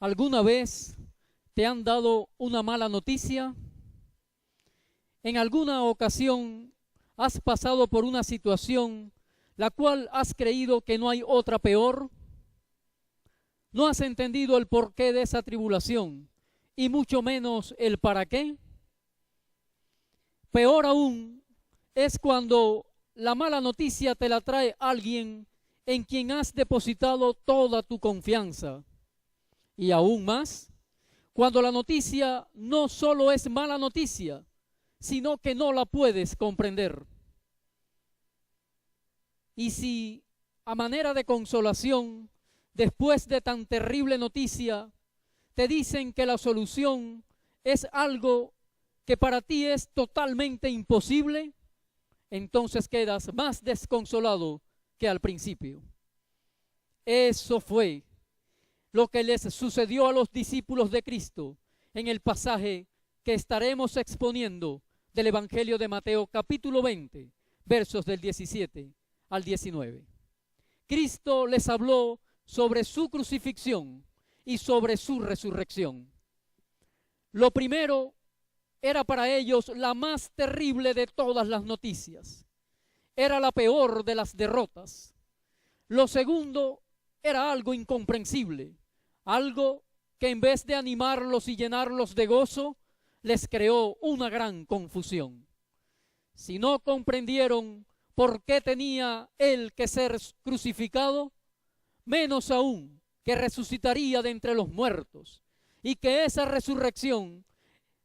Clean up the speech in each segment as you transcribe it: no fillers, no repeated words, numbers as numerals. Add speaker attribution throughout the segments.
Speaker 1: ¿Alguna vez te han dado una mala noticia? ¿En alguna ocasión has pasado por una situación la cual has creído que no hay otra peor? ¿No has entendido el porqué de esa tribulación y mucho menos el para qué? Peor aún es cuando la mala noticia te la trae alguien en quien has depositado toda tu confianza. Y aún más, cuando la noticia no solo es mala noticia, sino que no la puedes comprender. Y si a manera de consolación, después de tan terrible noticia, te dicen que la solución es algo que para ti es totalmente imposible, entonces quedas más desconsolado que al principio. Eso fue lo que les sucedió a los discípulos de Cristo en el pasaje que estaremos exponiendo del Evangelio de Mateo, capítulo 20, versos del 17 al 19. Cristo les habló sobre su crucifixión y sobre su resurrección. Lo primero era para ellos la más terrible de todas las noticias. Era la peor de las derrotas. Lo segundo era algo incomprensible, algo que en vez de animarlos y llenarlos de gozo, les creó una gran confusión. Si no comprendieron por qué tenía él que ser crucificado, menos aún que resucitaría de entre los muertos y que esa resurrección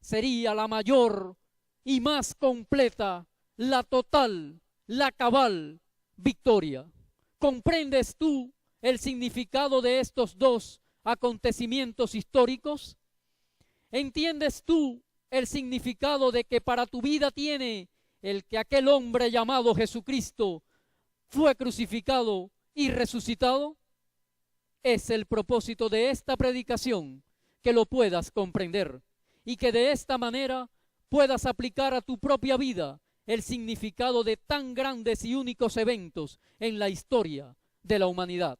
Speaker 1: sería la mayor y más completa, la total, la cabal victoria. ¿Comprendes tú el significado de estos dos acontecimientos históricos? ¿Entiendes tú el significado de que para tu vida tiene el que aquel hombre llamado Jesucristo fue crucificado y resucitado? Es el propósito de esta predicación, que lo puedas comprender y que de esta manera puedas aplicar a tu propia vida el significado de tan grandes y únicos eventos en la historia de la humanidad.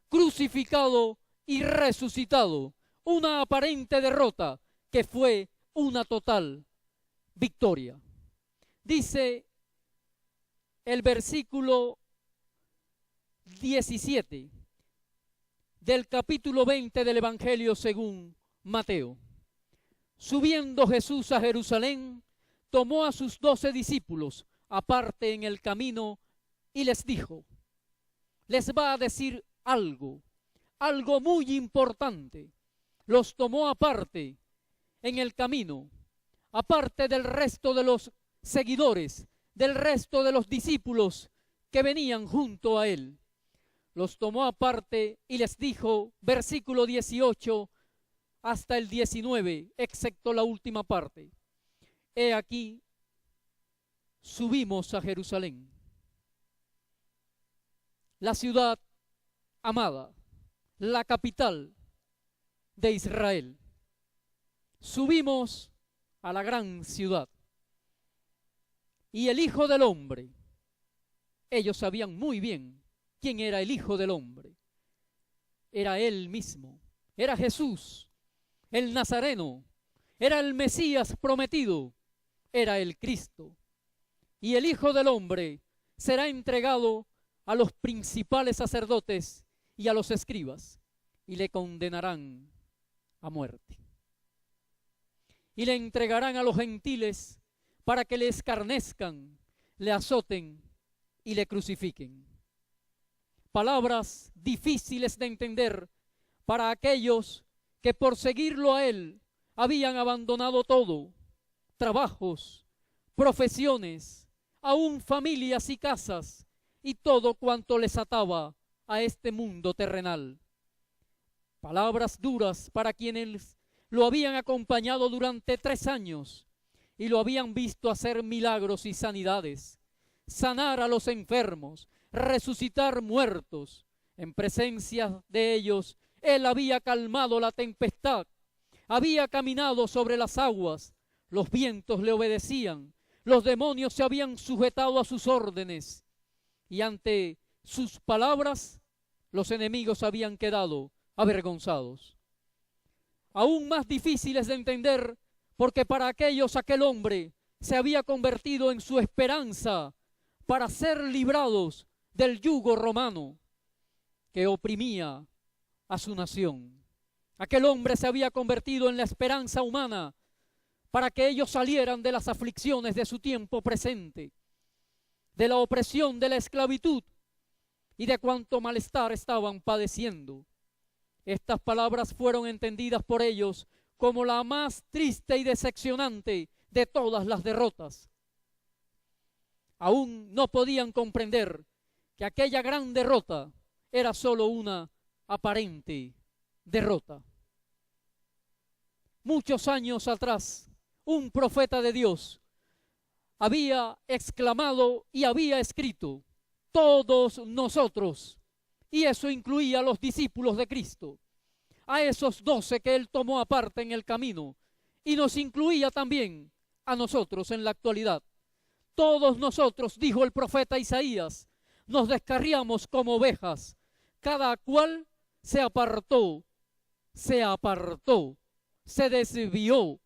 Speaker 1: Crucificado y resucitado, una aparente derrota que fue una total victoria. Dice el versículo 17 del capítulo 20 del Evangelio según Mateo. Subiendo Jesús a Jerusalén, tomó a sus 12 discípulos aparte en el camino y les dijo, les va a decir algo muy importante. Los tomó aparte en el camino, aparte del resto de los seguidores, del resto de los discípulos que venían junto a él. Los tomó aparte y les dijo, versículo 18 hasta el 19, excepto la última parte. He aquí, subimos a Jerusalén, la ciudad amada, la capital de Israel. Subimos a la gran ciudad. Y el Hijo del Hombre, ellos sabían muy bien quién era el Hijo del Hombre. Era Él mismo, era Jesús, el Nazareno, era el Mesías prometido, era el Cristo. Y el Hijo del Hombre será entregado a los principales sacerdotes y a los escribas, y le condenarán a muerte. Y le entregarán a los gentiles para que le escarnezcan, le azoten y le crucifiquen. Palabras difíciles de entender para aquellos que por seguirlo a él habían abandonado todo, trabajos, profesiones, aún familias y casas, y todo cuanto les ataba a este mundo terrenal. Palabras duras para quienes lo habían acompañado durante 3 años y lo habían visto hacer milagros y sanidades, sanar a los enfermos, resucitar muertos. En presencia de ellos, él había calmado la tempestad, había caminado sobre las aguas, los vientos le obedecían, los demonios se habían sujetado a sus órdenes, y ante sus palabras, los enemigos habían quedado avergonzados. aún más difíciles de entender, porque para aquellos aquel hombre se había convertido en su esperanza para ser librados del yugo romano que oprimía a su nación. Aquel hombre se había convertido en la esperanza humana para que ellos salieran de las aflicciones de su tiempo presente, de la opresión, de la esclavitud y de cuánto malestar estaban padeciendo. Estas palabras fueron entendidas por ellos como la más triste y decepcionante de todas las derrotas. Aún no podían comprender que aquella gran derrota era solo una aparente derrota. Muchos años atrás, un profeta de Dios había exclamado y había escrito: todos nosotros, y eso incluía a los discípulos de Cristo, a esos 12 que él tomó aparte en el camino, y nos incluía también a nosotros en la actualidad. Todos nosotros, dijo el profeta Isaías, nos descarriamos como ovejas, cada cual se apartó, se desvió,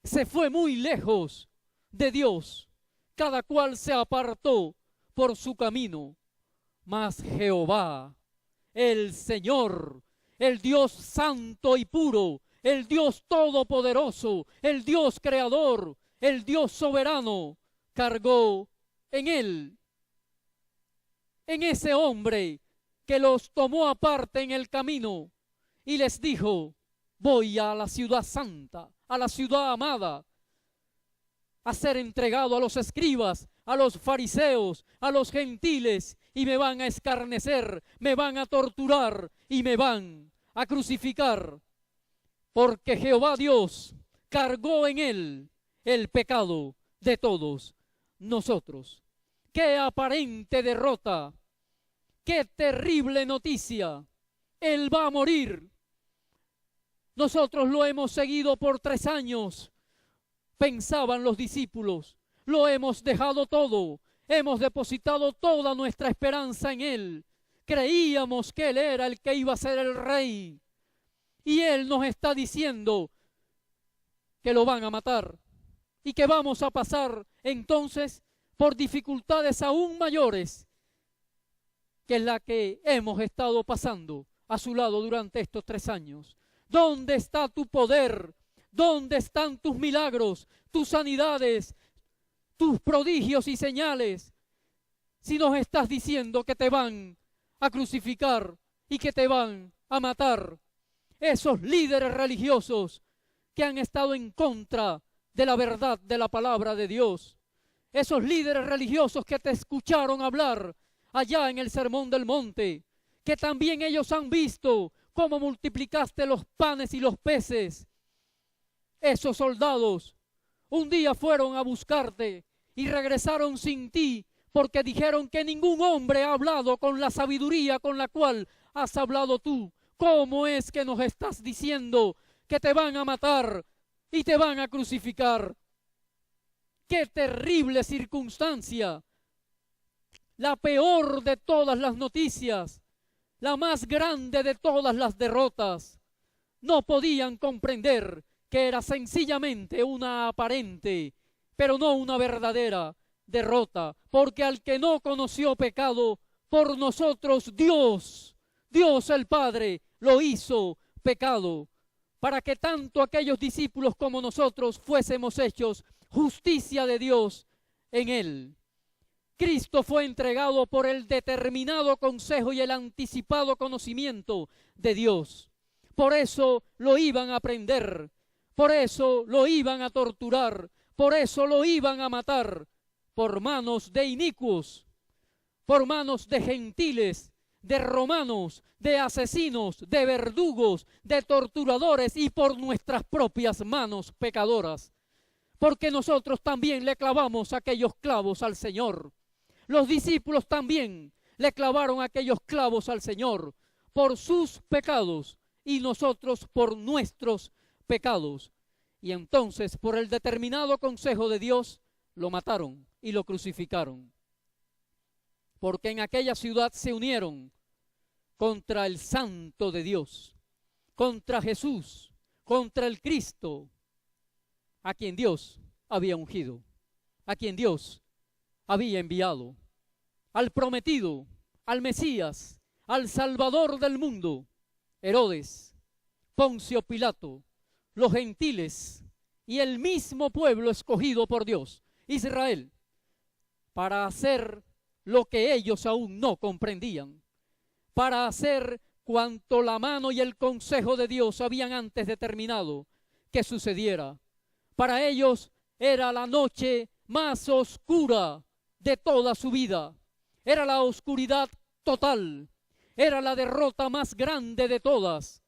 Speaker 1: se fue muy lejos de Dios, cada cual se apartó por su camino. Mas Jehová, el Señor, el Dios santo y puro, el Dios todopoderoso, el Dios creador, el Dios soberano, cargó en él, en ese hombre que los tomó aparte en el camino y les dijo: voy a la ciudad santa, a la ciudad amada, a ser entregado a los escribas, a los fariseos, a los gentiles, y me van a escarnecer, me van a torturar y me van a crucificar, porque Jehová Dios cargó en él el pecado de todos nosotros. ¡Qué aparente derrota! ¡Qué terrible noticia! Él va a morir. Nosotros lo hemos seguido por 3 años, pensaban los discípulos. Lo hemos dejado todo, hemos depositado toda nuestra esperanza en él. Creíamos que él era el que iba a ser el rey. Y él nos está diciendo que lo van a matar y que vamos a pasar entonces por dificultades aún mayores que la que hemos estado pasando a su lado durante estos 3 años. ¿Dónde está tu poder? ¿Dónde están tus milagros, tus sanidades, tus prodigios y señales? Si nos estás diciendo que te van a crucificar y que te van a matar. Esos líderes religiosos que han estado en contra de la verdad de la palabra de Dios. Esos líderes religiosos que te escucharon hablar allá en el Sermón del Monte, que también ellos han visto cómo multiplicaste los panes y los peces. Esos soldados un día fueron a buscarte y regresaron sin ti, porque dijeron que ningún hombre ha hablado con la sabiduría con la cual has hablado tú. ¿Cómo es que nos estás diciendo que te van a matar y te van a crucificar? ¡Qué terrible circunstancia! La peor de todas las noticias, la más grande de todas las derrotas. No podían comprender que era sencillamente una aparente, pero no una verdadera derrota, porque al que no conoció pecado, por nosotros Dios el Padre, lo hizo pecado, para que tanto aquellos discípulos como nosotros fuésemos hechos justicia de Dios en él. Cristo fue entregado por el determinado consejo y el anticipado conocimiento de Dios. Por eso lo iban a prender, por eso lo iban a torturar, por eso lo iban a matar, por manos de inicuos, por manos de gentiles, de romanos, de asesinos, de verdugos, de torturadores y por nuestras propias manos pecadoras. Porque nosotros también le clavamos aquellos clavos al Señor. Los discípulos también le clavaron aquellos clavos al Señor por sus pecados y nosotros por nuestros pecados. Y entonces, por el determinado consejo de Dios, lo mataron y lo crucificaron. Porque en aquella ciudad se unieron contra el Santo de Dios, contra Jesús, contra el Cristo a quien Dios había ungido, a quien Dios había enviado, al prometido, al Mesías, al Salvador del mundo. Herodes, Poncio Pilato, los gentiles y el mismo pueblo escogido por Dios, Israel, para hacer lo que ellos aún no comprendían, para hacer cuanto la mano y el consejo de Dios habían antes determinado que sucediera. Para ellos era la noche más oscura de toda su vida, era la oscuridad total, era la derrota más grande de todas.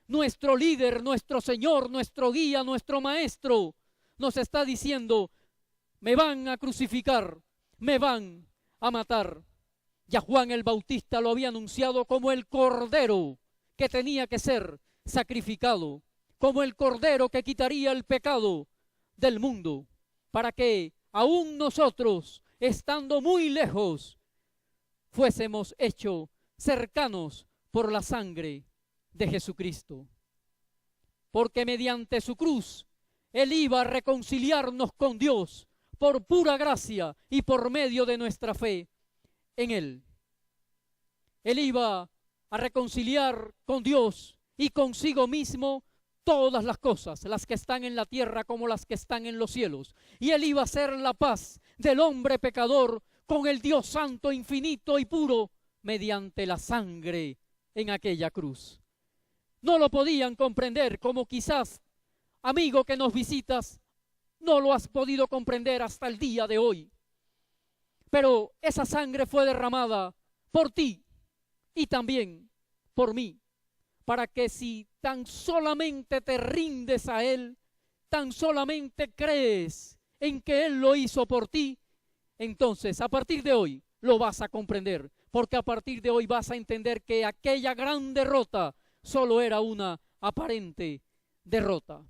Speaker 1: Nuestro líder, nuestro Señor, nuestro guía, nuestro maestro nos está diciendo: me van a crucificar, me van a matar. Ya Juan el Bautista lo había anunciado como el cordero que tenía que ser sacrificado, como el cordero que quitaría el pecado del mundo, para que aún nosotros, estando muy lejos, fuésemos hechos cercanos por la sangre de Jesucristo. Porque mediante su cruz, Él iba a reconciliarnos con Dios por pura gracia y por medio de nuestra fe en Él. Él iba a reconciliar con Dios y consigo mismo todas las cosas, las que están en la tierra como las que están en los cielos. Y Él iba a hacer la paz del hombre pecador con el Dios santo, infinito y puro, mediante la sangre en aquella cruz. No lo podían comprender, como quizás, amigo que nos visitas, no lo has podido comprender hasta el día de hoy. Pero esa sangre fue derramada por ti y también por mí, para que si tan solamente te rindes a Él, tan solamente crees en que Él lo hizo por ti, entonces a partir de hoy lo vas a comprender, porque a partir de hoy vas a entender que aquella gran derrota solo era una aparente derrota.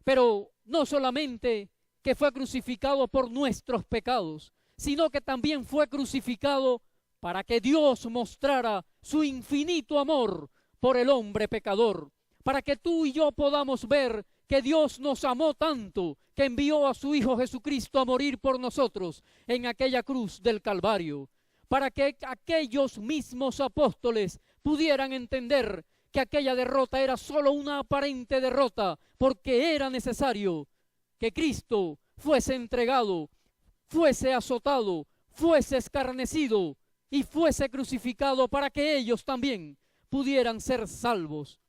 Speaker 1: Pero no solamente que fue crucificado por nuestros pecados, sino que también fue crucificado para que Dios mostrara su infinito amor por el hombre pecador, para que tú y yo podamos ver que Dios nos amó tanto que envió a su Hijo Jesucristo a morir por nosotros en aquella cruz del Calvario, para que aquellos mismos apóstoles pudieran entender que aquella derrota era solo una aparente derrota, porque era necesario que Cristo fuese entregado, fuese azotado, fuese escarnecido y fuese crucificado para que ellos también pudieran ser salvos.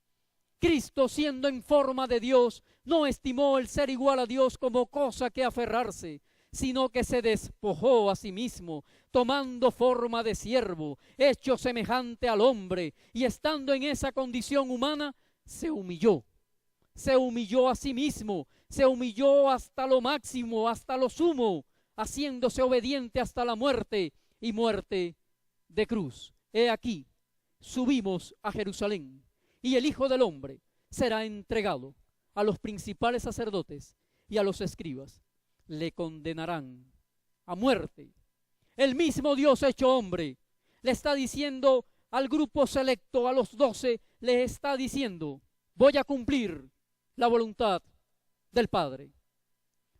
Speaker 1: Cristo, siendo en forma de Dios, no estimó el ser igual a Dios como cosa que aferrarse, sino que se despojó a sí mismo, tomando forma de siervo, hecho semejante al hombre, y estando en esa condición humana, se humilló a sí mismo, se humilló hasta lo máximo, hasta lo sumo, haciéndose obediente hasta la muerte y muerte de cruz. He aquí, subimos a Jerusalén, y el Hijo del Hombre será entregado a los principales sacerdotes y a los escribas. Le condenarán a muerte. El mismo Dios hecho hombre le está diciendo al grupo selecto, a los 12, le está diciendo: voy a cumplir la voluntad del Padre.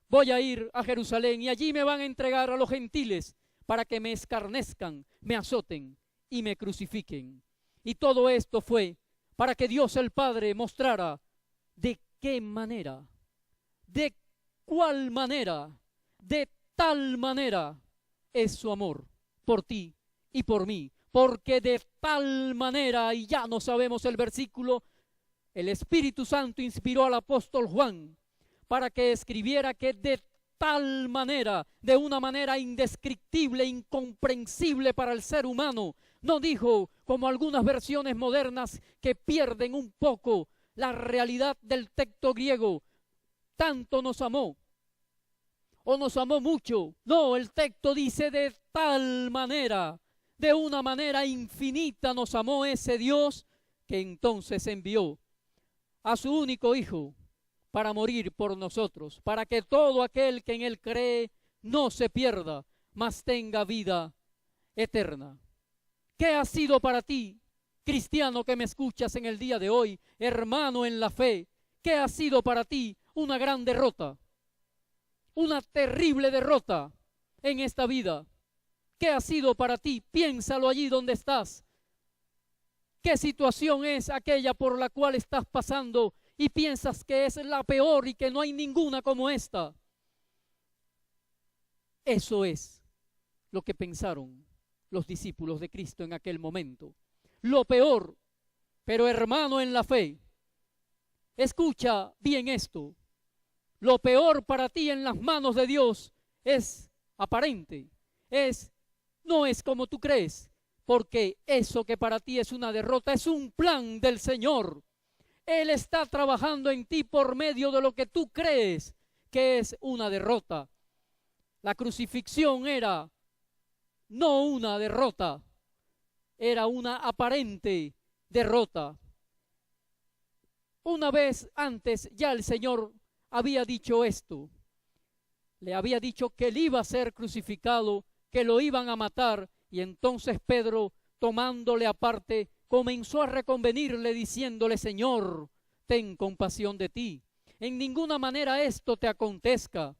Speaker 1: Voy a ir a Jerusalén y allí me van a entregar a los gentiles para que me escarnezcan, me azoten y me crucifiquen. Y todo esto fue para que Dios el Padre mostrara de qué manera, de cuál manera, de tal manera es su amor por ti y por mí. Porque de tal manera, y ya no sabemos el versículo, el Espíritu Santo inspiró al apóstol Juan para que escribiera que de tal manera, de una manera indescriptible, incomprensible para el ser humano. No dijo, como algunas versiones modernas que pierden un poco la realidad del texto griego, tanto nos amó o nos amó mucho. No, el texto dice de tal manera, de una manera infinita nos amó ese Dios, que entonces envió a su único Hijo para morir por nosotros, para que todo aquel que en Él cree no se pierda, mas tenga vida eterna. ¿Qué ha sido para ti, cristiano que me escuchas en el día de hoy, hermano en la fe? ¿qué ha sido para ti una gran derrota? Una terrible derrota en esta vida. ¿Qué ha sido para ti? Piénsalo allí donde estás. ¿Qué situación es aquella por la cual estás pasando y piensas que es la peor y que no hay ninguna como esta? Eso es lo que pensaron los discípulos de Cristo en aquel momento. Lo peor, pero hermano en la fe, escucha bien esto. Lo peor para ti en las manos de Dios es aparente, no es como tú crees, porque eso que para ti es una derrota es un plan del Señor. Él está trabajando en ti por medio de lo que tú crees que es una derrota. La crucifixión era no una derrota, era una aparente derrota. Una vez antes ya el Señor había dicho esto. Le había dicho que él iba a ser crucificado, que lo iban a matar, y entonces Pedro, tomándole aparte, comenzó a reconvenirle diciéndole: Señor, ten compasión de ti. En ninguna manera esto te acontezca.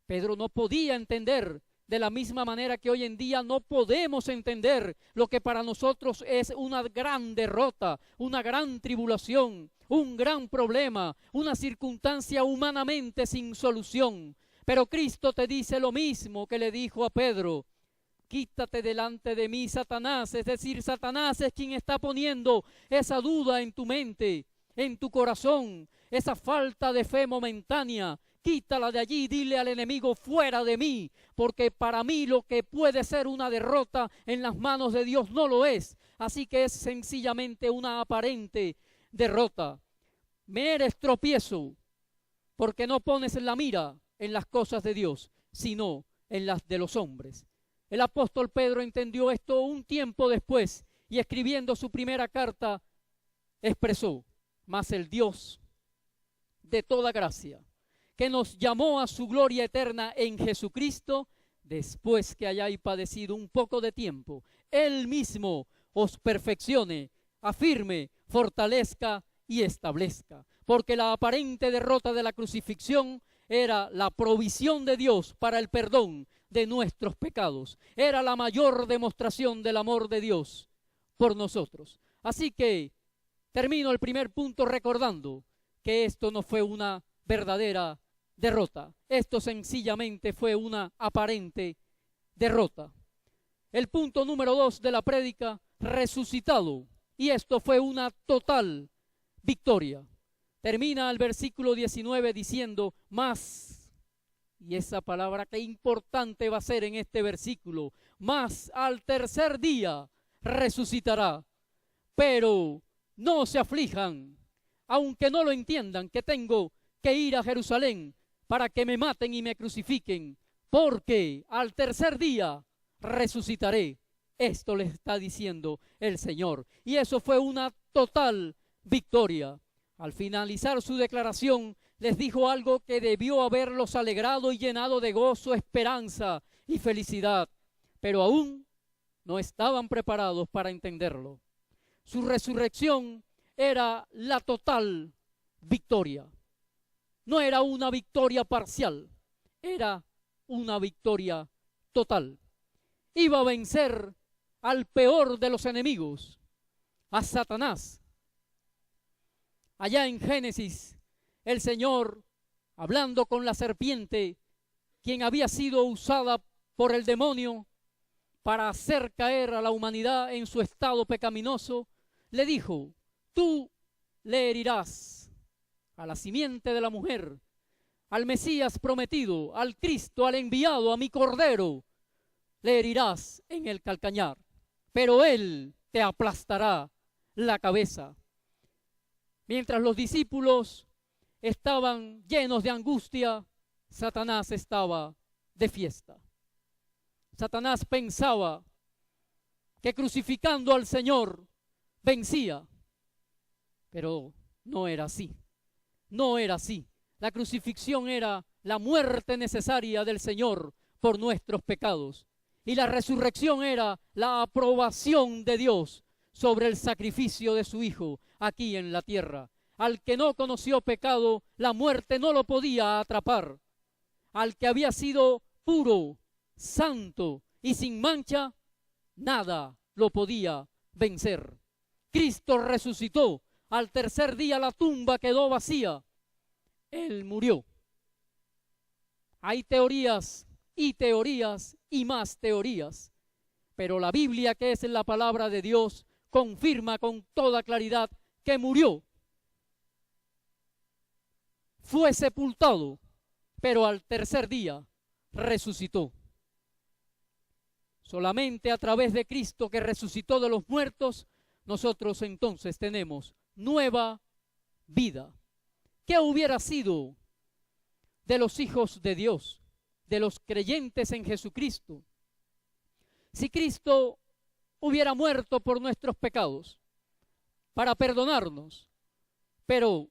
Speaker 1: Pedro no podía entender, de la misma manera que hoy en día no podemos entender lo que para nosotros es una gran derrota, una gran tribulación, un gran problema, una circunstancia humanamente sin solución. Pero Cristo te dice lo mismo que le dijo a Pedro: quítate delante de mí, Satanás. Es decir, Satanás es quien está poniendo esa duda en tu mente, en tu corazón, esa falta de fe momentánea. Quítala de allí, dile al enemigo: fuera de mí, porque para mí lo que puede ser una derrota en las manos de Dios no lo es. Así que es sencillamente una aparente derrota. Me eres tropiezo, porque no pones la mira en las cosas de Dios, sino en las de los hombres. El apóstol Pedro entendió esto un tiempo después, y escribiendo su primera carta expresó: mas el Dios de toda gracia, que nos llamó a su gloria eterna en Jesucristo, después que hayáis padecido un poco de tiempo, Él mismo os perfeccione, afirme, fortalezca y establezca. Porque la aparente derrota de la crucifixión era la provisión de Dios para el perdón de nuestros pecados. Era la mayor demostración del amor de Dios por nosotros. Así que termino el primer punto recordando que esto no fue una verdadera derrota. Esto sencillamente fue una aparente derrota. El punto número 2 de la prédica: resucitado. Y esto fue una total victoria. Termina el versículo 19 diciendo: más, y esa palabra qué importante va a ser en este versículo, más al tercer día resucitará. Pero no se aflijan, aunque no lo entiendan, que tengo que ir a Jerusalén para que me maten y me crucifiquen, porque al tercer día resucitaré. Esto les está diciendo el Señor. Y eso fue una total victoria. Al finalizar su declaración, les dijo algo que debió haberlos alegrado y llenado de gozo, esperanza y felicidad. Pero aún no estaban preparados para entenderlo. Su resurrección era la total victoria. No era una victoria parcial, era una victoria total. Iba a vencer al peor de los enemigos, a Satanás. Allá en Génesis, el Señor, hablando con la serpiente, quien había sido usada por el demonio para hacer caer a la humanidad en su estado pecaminoso, le dijo: tú le herirás a la simiente de la mujer, al Mesías prometido, al Cristo, al enviado, a mi Cordero, le herirás en el calcañar, pero Él te aplastará la cabeza. Mientras los discípulos estaban llenos de angustia, Satanás estaba de fiesta. Satanás pensaba que crucificando al Señor vencía, pero no era así. No era así. La crucifixión era la muerte necesaria del Señor por nuestros pecados. Y la resurrección era la aprobación de Dios sobre el sacrificio de su Hijo aquí en la tierra. al que no conoció pecado, la muerte no lo podía atrapar. Al que había sido puro, santo y sin mancha, nada lo podía vencer. Cristo resucitó. Al tercer día la tumba quedó vacía. Él murió. Hay teorías y más teorías, pero la Biblia, que es la palabra de Dios, confirma con toda claridad que murió. Fue sepultado, pero al tercer día resucitó. Solamente a través de Cristo, que resucitó de los muertos, nosotros entonces tenemos nueva vida. ¿Qué hubiera sido de los hijos de Dios, de los creyentes en Jesucristo, si Cristo hubiera muerto por nuestros pecados para perdonarnos, pero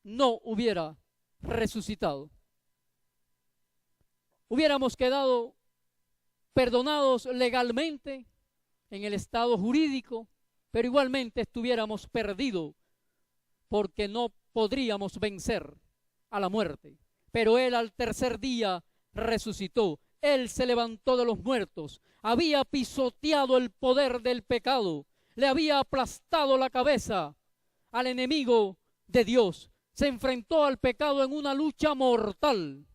Speaker 1: no hubiera resucitado? Hubiéramos quedado perdonados legalmente en el estado jurídico, pero igualmente estuviéramos perdidos porque no podríamos vencer a la muerte. Pero Él al tercer día resucitó. Él se levantó de los muertos, había pisoteado el poder del pecado, le había aplastado la cabeza al enemigo de Dios. Se enfrentó al pecado en una lucha mortal,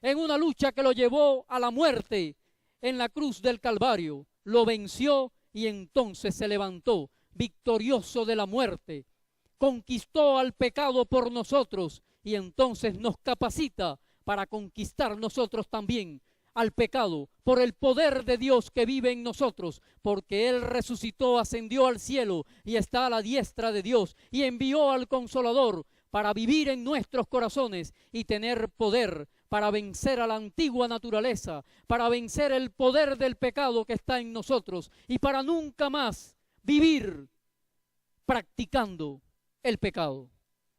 Speaker 1: en una lucha que lo llevó a la muerte en la cruz del Calvario. Lo venció y entonces se levantó victorioso de la muerte. Conquistó al pecado por nosotros y entonces nos capacita para conquistar nosotros también al pecado por el poder de Dios que vive en nosotros, porque Él resucitó, ascendió al cielo y está a la diestra de Dios y envió al Consolador para vivir en nuestros corazones y tener poder para vencer a la antigua naturaleza, para vencer el poder del pecado que está en nosotros y para nunca más vivir practicando el pecado.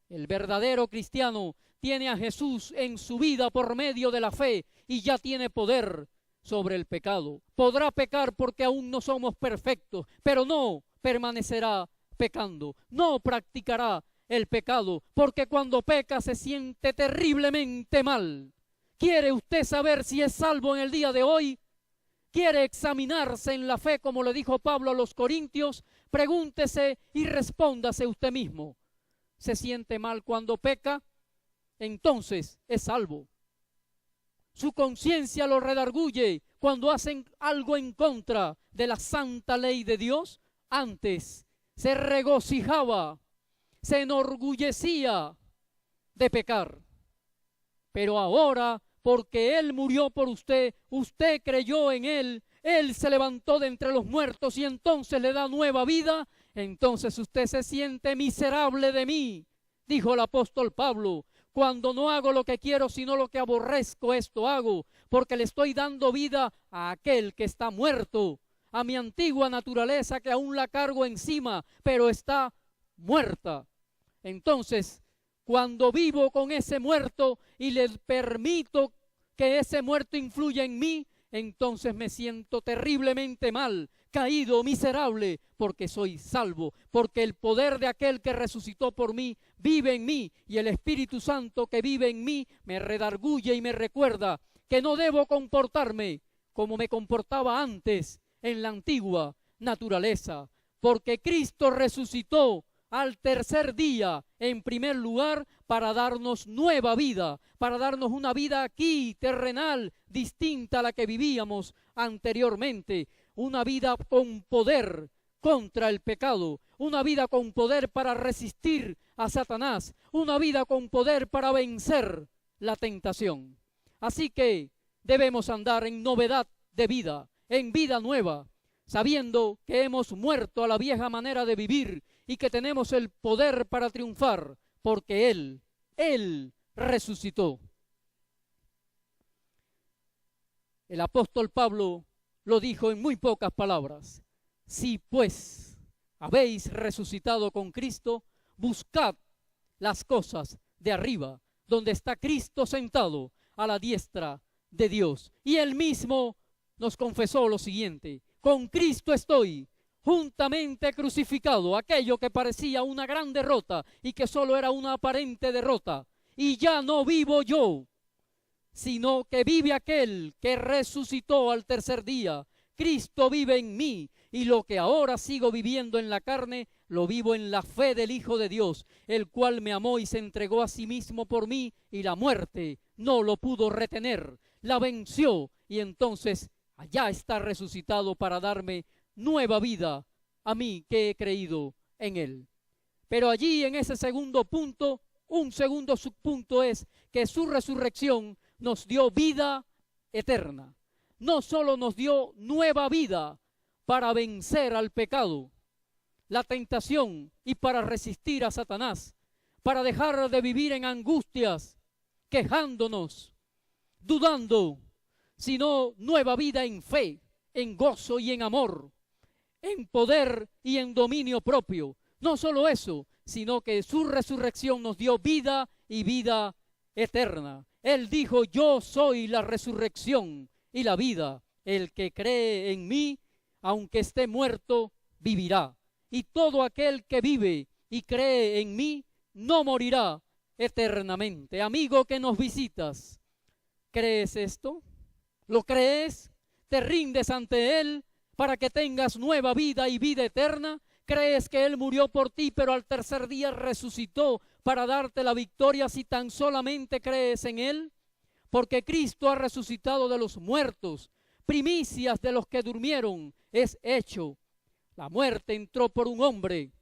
Speaker 1: El verdadero cristiano tiene a Jesús en su vida por medio de la fe y ya tiene poder sobre el pecado. Podrá pecar porque aún no somos perfectos, pero no permanecerá pecando, no practicará el pecado, porque cuando peca se siente terriblemente mal. ¿Quiere usted saber si es salvo en el día de hoy? ¿Quiere examinarse en la fe, como le dijo Pablo a los Corintios? Pregúntese y respóndase usted mismo. ¿Se siente mal cuando peca? Entonces es salvo. Su conciencia lo redarguye cuando hacen algo en contra de la santa ley de Dios. Antes se regocijaba, se enorgullecía de pecar. Pero ahora, porque Él murió por usted, usted creyó en Él, Él se levantó de entre los muertos y entonces le da nueva vida. Entonces usted se siente miserable de mí, dijo el apóstol Pablo. Cuando no hago lo que quiero, sino lo que aborrezco, esto hago, porque le estoy dando vida a aquel que está muerto, a mi antigua naturaleza que aún la cargo encima, pero está muerta. Entonces, cuando vivo con ese muerto y le permito que ese muerto influya en mí, entonces me siento terriblemente mal, caído, miserable, porque soy salvo, porque el poder de aquel que resucitó por mí vive en mí, y el Espíritu Santo que vive en mí me redarguye y me recuerda que no debo comportarme como me comportaba antes en la antigua naturaleza, porque Cristo resucitó al tercer día, en primer lugar, para darnos nueva vida, para darnos una vida aquí, terrenal, distinta a la que vivíamos anteriormente, una vida con poder contra el pecado, una vida con poder para resistir a Satanás, una vida con poder para vencer la tentación. Así que debemos andar en novedad de vida, en vida nueva, sabiendo que hemos muerto a la vieja manera de vivir y que tenemos el poder para triunfar, porque Él resucitó. El apóstol Pablo lo dijo en muy pocas palabras. Si pues habéis resucitado con Cristo, buscad las cosas de arriba, donde está Cristo sentado a la diestra de Dios. Y Él mismo nos confesó lo siguiente: con Cristo estoy juntamente crucificado, aquello que parecía una gran derrota y que solo era una aparente derrota. Y ya no vivo yo, sino que vive aquel que resucitó al tercer día. Cristo vive en mí, y lo que ahora sigo viviendo en la carne, lo vivo en la fe del Hijo de Dios, el cual me amó y se entregó a sí mismo por mí, y la muerte no lo pudo retener, la venció, y entonces allá está resucitado para darme nueva vida a mí que he creído en Él. Pero allí en ese segundo punto, un segundo subpunto es que su resurrección nos dio vida eterna. No solo nos dio nueva vida para vencer al pecado, la tentación y para resistir a Satanás, para dejar de vivir en angustias, quejándonos, dudando, sino nueva vida en fe, en gozo y en amor, en poder y en dominio propio. No solo eso, sino que su resurrección nos dio vida y vida eterna. Él dijo: yo soy la resurrección y la vida. El que cree en mí, aunque esté muerto, vivirá. Y todo aquel que vive y cree en mí, no morirá eternamente. Amigo que nos visitas, ¿crees esto? ¿Lo crees? ¿Te rindes ante Él para que tengas nueva vida y vida eterna? ¿Crees que Él murió por ti, pero al tercer día resucitó para darte la victoria si tan solamente crees en Él? Porque Cristo ha resucitado de los muertos, primicias de los que durmieron es hecho. La muerte entró por un hombre,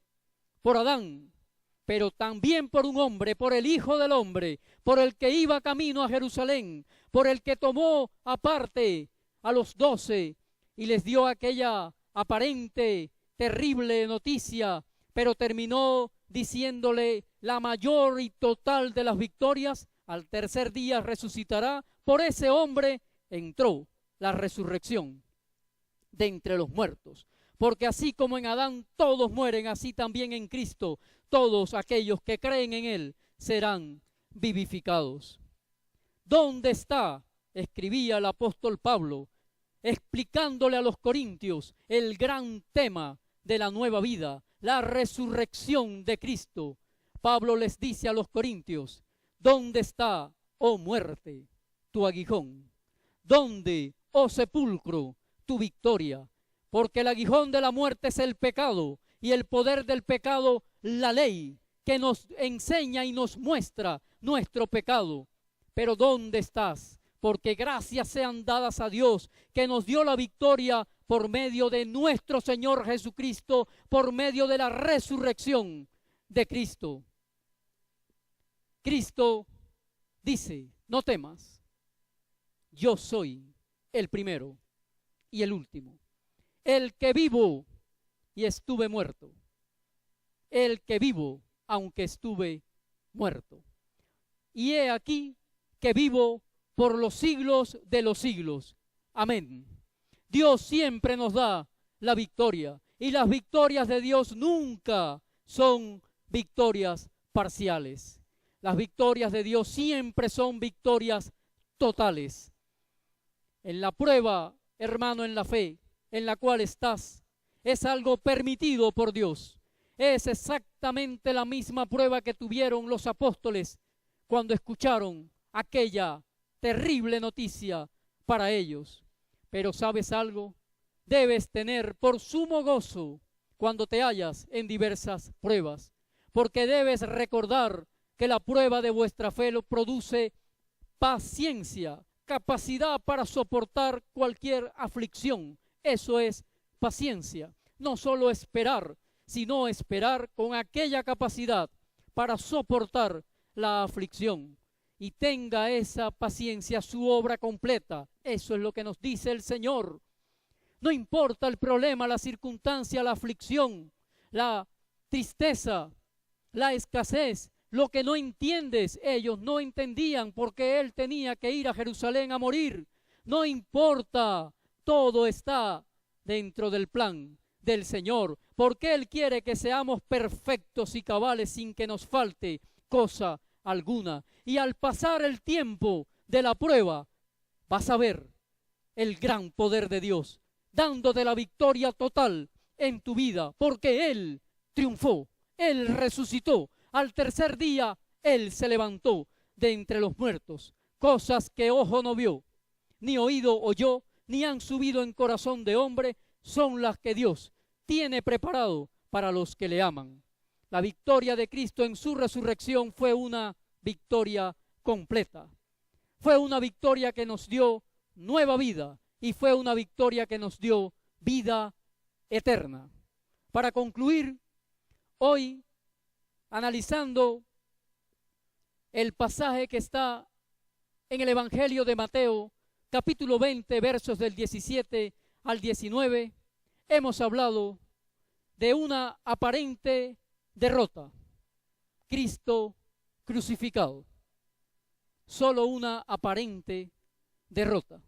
Speaker 1: por Adán, pero también por un hombre, por el Hijo del Hombre, por el que iba camino a Jerusalén, por el que tomó aparte a los 12 y les dio aquella aparente, terrible noticia, pero terminó diciéndole la mayor y total de las victorias: al tercer día resucitará. Por ese hombre entró la resurrección de entre los muertos. Porque así como en Adán todos mueren, así también en Cristo todos aquellos que creen en Él serán vivificados. ¿Dónde está? Escribía el apóstol Pablo, explicándole a los corintios el gran tema de la nueva vida, la resurrección de Cristo. Pablo les dice a los corintios: ¿dónde está, oh muerte, tu aguijón? ¿Dónde, oh sepulcro, tu victoria? Porque el aguijón de la muerte es el pecado, y el poder del pecado la ley, que nos enseña y nos muestra nuestro pecado. Pero ¿dónde estás? Porque gracias sean dadas a Dios, que nos dio la victoria por medio de nuestro Señor Jesucristo, por medio de la resurrección de Cristo. Cristo dice: no temas, yo soy el primero y el último, el que vivo y estuve muerto, el que vivo aunque estuve muerto. Y he aquí que vivo por los siglos de los siglos. Amén. Dios siempre nos da la victoria, y las victorias de Dios nunca son victorias parciales. Las victorias de Dios siempre son victorias totales. En la prueba, hermano, en la fe en la cual estás, es algo permitido por Dios. Es exactamente la misma prueba que tuvieron los apóstoles cuando escucharon aquella terrible noticia para ellos. Pero ¿sabes algo? Debes tener por sumo gozo cuando te hallas en diversas pruebas, porque debes recordar que la prueba de vuestra fe lo produce paciencia, capacidad para soportar cualquier aflicción. Eso es paciencia. No solo esperar, sino esperar con aquella capacidad para soportar la aflicción. Y tenga esa paciencia su obra completa. Eso es lo que nos dice el Señor. No importa el problema, la circunstancia, la aflicción, la tristeza, la escasez, lo que no entiendes. Ellos no entendían porque Él tenía que ir a Jerusalén a morir. No importa, todo está dentro del plan del Señor, porque Él quiere que seamos perfectos y cabales sin que nos falte cosa alguna. Y al pasar el tiempo de la prueba, vas a ver el gran poder de Dios, dándote la victoria total en tu vida, porque Él triunfó, Él resucitó. Al tercer día, Él se levantó de entre los muertos. Cosas que ojo no vio, ni oído oyó, ni han subido en corazón de hombre, son las que Dios tiene preparado para los que le aman. La victoria de Cristo en su resurrección fue una victoria completa. Fue una victoria que nos dio nueva vida y fue una victoria que nos dio vida eterna. Para concluir, hoy, analizando el pasaje que está en el Evangelio de Mateo, capítulo 20, versos del 17 al 19, hemos hablado de una aparente derrota. Cristo crucificado. Solo una aparente derrota,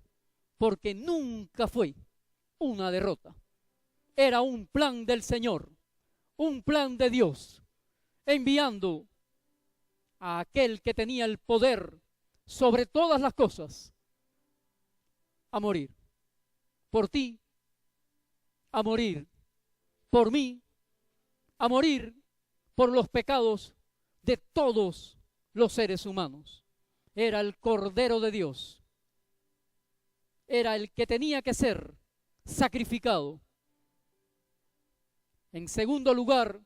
Speaker 1: porque nunca fue una derrota. Era un plan del Señor, un plan de Dios, enviando a aquel que tenía el poder sobre todas las cosas a morir por ti, a morir por mí, a morir por los pecados de todos los seres humanos. Era el Cordero de Dios. Era el que tenía que ser sacrificado. En segundo lugar,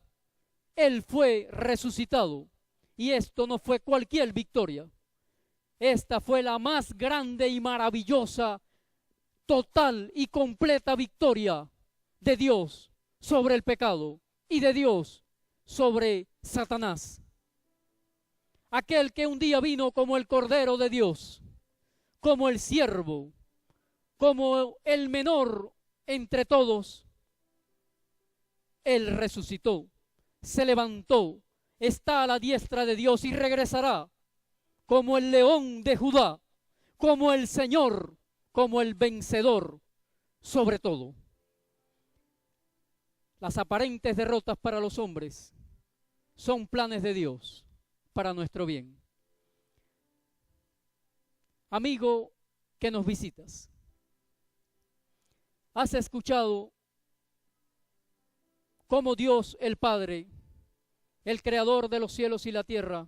Speaker 1: Él fue resucitado. Y esto no fue cualquier victoria. Esta fue la más grande y maravillosa, total y completa victoria de Dios sobre el pecado y de Dios sobre Satanás. Aquel que un día vino como el Cordero de Dios, como el siervo, como el menor entre todos, Él resucitó, se levantó, está a la diestra de Dios y regresará como el león de Judá, como el Señor, como el vencedor sobre todo. Las aparentes derrotas para los hombres son planes de Dios para nuestro bien. Amigo que nos visitas, ¿has escuchado cómo Dios el Padre, el Creador de los cielos y la tierra,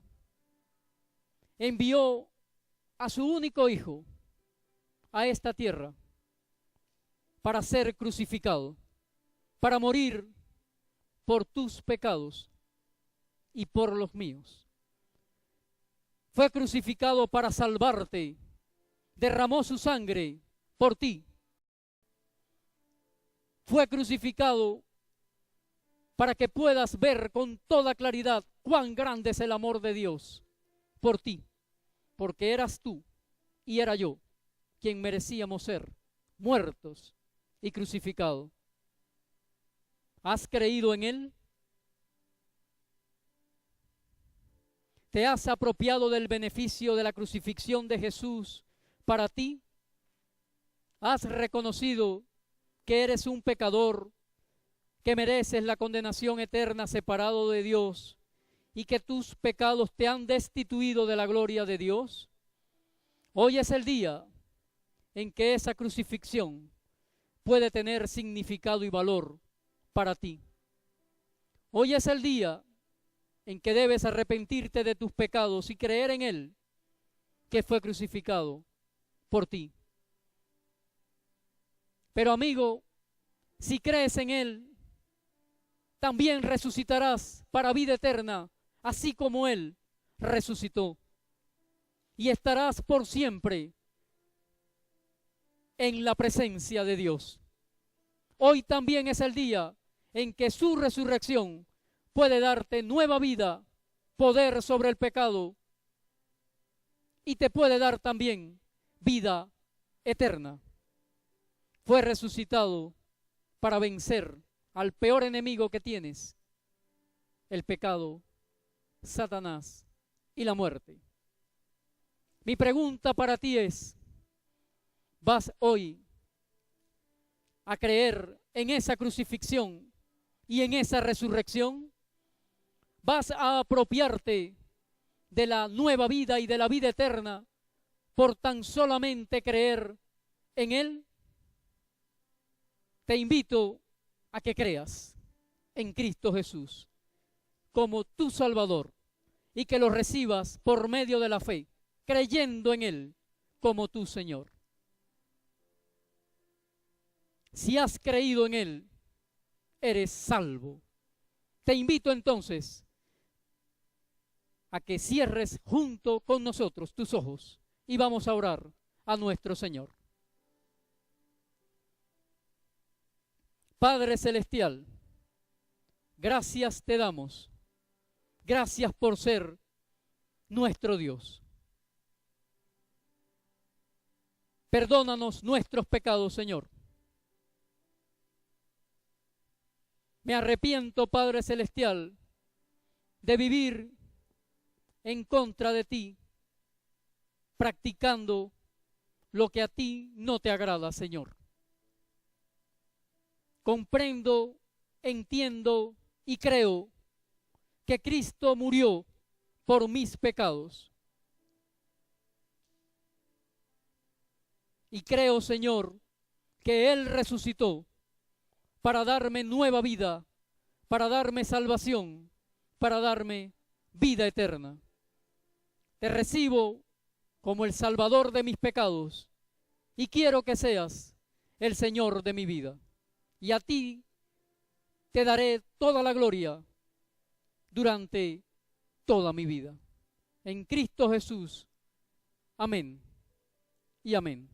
Speaker 1: envió a su único Hijo a esta tierra para ser crucificado, para morir por tus pecados y por los míos? Fue crucificado para salvarte, derramó su sangre por ti. Fue crucificado para que puedas ver con toda claridad cuán grande es el amor de Dios por ti, porque eras tú y era yo quien merecíamos ser muertos y crucificados. ¿Has creído en Él? ¿Te has apropiado del beneficio de la crucifixión de Jesús para ti? ¿Has reconocido que eres un pecador, que mereces la condenación eterna separado de Dios y que tus pecados te han destituido de la gloria de Dios? Hoy es el día en que esa crucifixión puede tener significado y valor para ti. Hoy es el día en que debes arrepentirte de tus pecados y creer en Él, que fue crucificado por ti. Pero amigo, si crees en Él, también resucitarás para vida eterna, así como Él resucitó. Y estarás por siempre en la presencia de Dios. Hoy también es el día en que su resurrección puede darte nueva vida, poder sobre el pecado, y te puede dar también vida eterna. Fue resucitado para vencer al peor enemigo que tienes, el pecado, Satanás y la muerte. Mi pregunta para ti es, ¿vas hoy a creer en esa crucifixión y en esa resurrección? ¿Vas a apropiarte de la nueva vida y de la vida eterna por tan solamente creer en Él? Te invito a que creas en Cristo Jesús como tu Salvador y que lo recibas por medio de la fe, creyendo en Él como tu Señor. Si has creído en Él, eres salvo. Te invito entonces a que cierres junto con nosotros tus ojos y vamos a orar a nuestro Señor. Padre Celestial, gracias te damos. Gracias por ser nuestro Dios. Perdónanos nuestros pecados, Señor. Me arrepiento, Padre Celestial, de vivir en contra de ti, practicando lo que a ti no te agrada, Señor. Comprendo, entiendo y creo que Cristo murió por mis pecados. Y creo, Señor, que Él resucitó para darme nueva vida, para darme salvación, para darme vida eterna. Te recibo como el Salvador de mis pecados y quiero que seas el Señor de mi vida. Y a ti te daré toda la gloria durante toda mi vida. En Cristo Jesús. Amén y amén.